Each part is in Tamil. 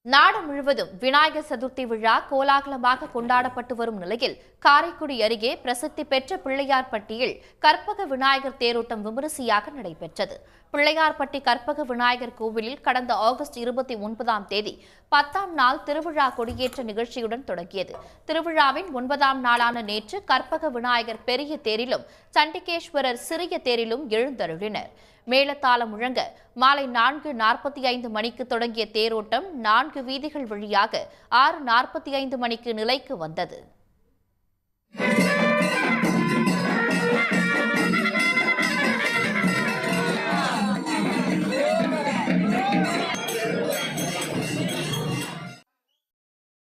நாடு முழுவதும் விநாயகர் சதுர்த்தி விழா கோலாகலமாக கொண்டாடப்பட்டு வரும் நிலையில் காரைக்குடி அருகே பிரசித்தி பெற்ற பிள்ளையார்பட்டியில் கற்பக விநாயகர் தேரோட்டம் விமரிசையாக நடைபெற்றது. பிள்ளையார்பட்டி கற்பக விநாயகர் கோவிலில் கடந்த ஆகஸ்ட் 29ஆம் தேதி 10ஆம் நாள் திருவிழா கொடியேற்ற நிகழ்ச்சியுடன் தொடங்கியது. திருவிழாவின் 9ஆம் நாளான நேற்று கற்பக விநாயகர் பெரிய தேரிலும் சண்டிகேஸ்வரர் சிறிய தேரிலும் எழுந்தருளினர். மேளதாளம் முழங்க மாலை 4:45 மணிக்கு தொடங்கிய தேரோட்டம் 4 வீதிகள் வழியாக 6:45 மணிக்கு நிலைக்கு வந்தது.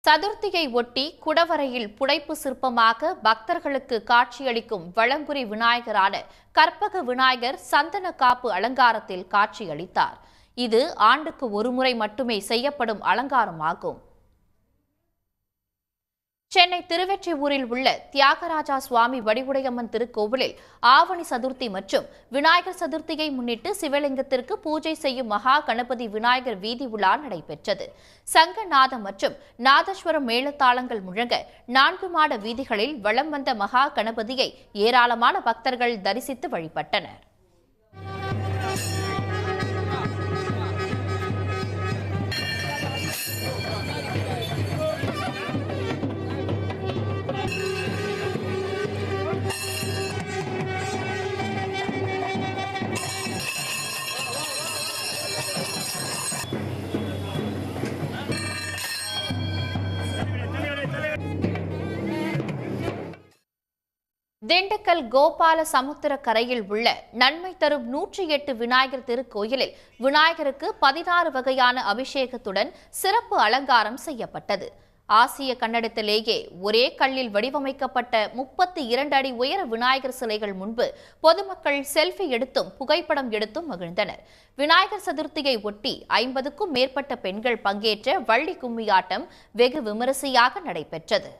சதுர்த்தியை ஒட்டி குடவரையில் புடைப்பு சிற்பமாக பக்தர்களுக்கு காட்சியளிக்கும் வளங்குறி விநாயகரான கற்பக விநாயகர் சந்தன காப்பு அலங்காரத்தில் காட்சியளித்தார். இது ஆண்டுக்கு ஒருமுறை மட்டுமே செய்யப்படும் அலங்காரமாகும். சென்னை திருவெற்றியூரில் உள்ள தியாகராஜா சுவாமி வடிவுடையம்மன் திருக்கோவிலில் ஆவணி சதுர்த்தி மற்றும் விநாயகர் சதுர்த்தியை முன்னிட்டு சிவலிங்கத்திற்கு பூஜை செய்யும் மகா கணபதி விநாயகர் வீதி உலா நடைபெற்றது. சங்கநாதம் மற்றும் நாதஸ்வரம் மேளதாளங்கள் முழங்க 4 மாட வீதிகளில் வலம் வந்த மகா கணபதியை ஏராளமான பக்தர்கள் தரிசித்து வழிபட்டனர். திண்டுக்கல் கோபால சமுத்திர கரையில் உள்ள நன்மை தரும் 108 விநாயகர் திருக்கோயிலில் விநாயகருக்கு 16 வகையான அபிஷேகத்துடன் சிறப்பு அலங்காரம் செய்யப்பட்டது. ஆசிய கன்னடத்திலேயே ஒரே கல்லில் வடிவமைக்கப்பட்ட 32 அடி உயர விநாயகர் சிலைகள் முன்பு பொதுமக்கள் செல்ஃபி எடுத்தும் புகைப்படம் எடுத்தும் மகிழ்ந்தனர். விநாயகர் சதுர்த்தியை ஒட்டி 50க்கும் மேற்பட்ட பெண்கள் பங்கேற்ற வள்ளி கும்மியாட்டம் வெகு விமரிசையாக நடைபெற்றது.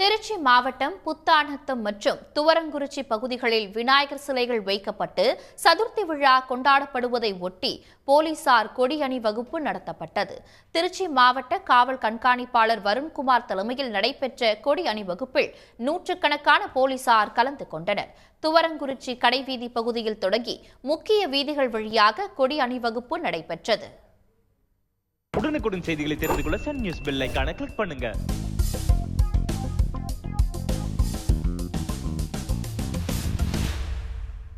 திருச்சி மாவட்டம் புத்தானத்தம் மற்றும் துவரங்குறிச்சி பகுதிகளில் விநாயகர் சிலைகள் வைக்கப்பட்டு சதுர்த்தி விழா கொண்டாடப்படுவதை ஒட்டி போலீசார் கொடி அணிவகுப்பு நடத்தப்பட்டது. திருச்சி மாவட்ட காவல் கண்காணிப்பாளர் வருண்குமார் தலைமையில் நடைபெற்ற கொடி அணிவகுப்பில் 100கணக்கான போலீசார் கலந்து கொண்டனர். துவரங்குறிச்சி கடைவீதி பகுதியில் தொடங்கி முக்கிய வீதிகள் வழியாக கொடி அணிவகுப்பு நடைபெற்றது. உடனுக்குடன் செய்திகளை தெரிந்து கொள்ள சன் நியூஸ் பெல் ஐகானை கிளிக் பண்ணுங்க.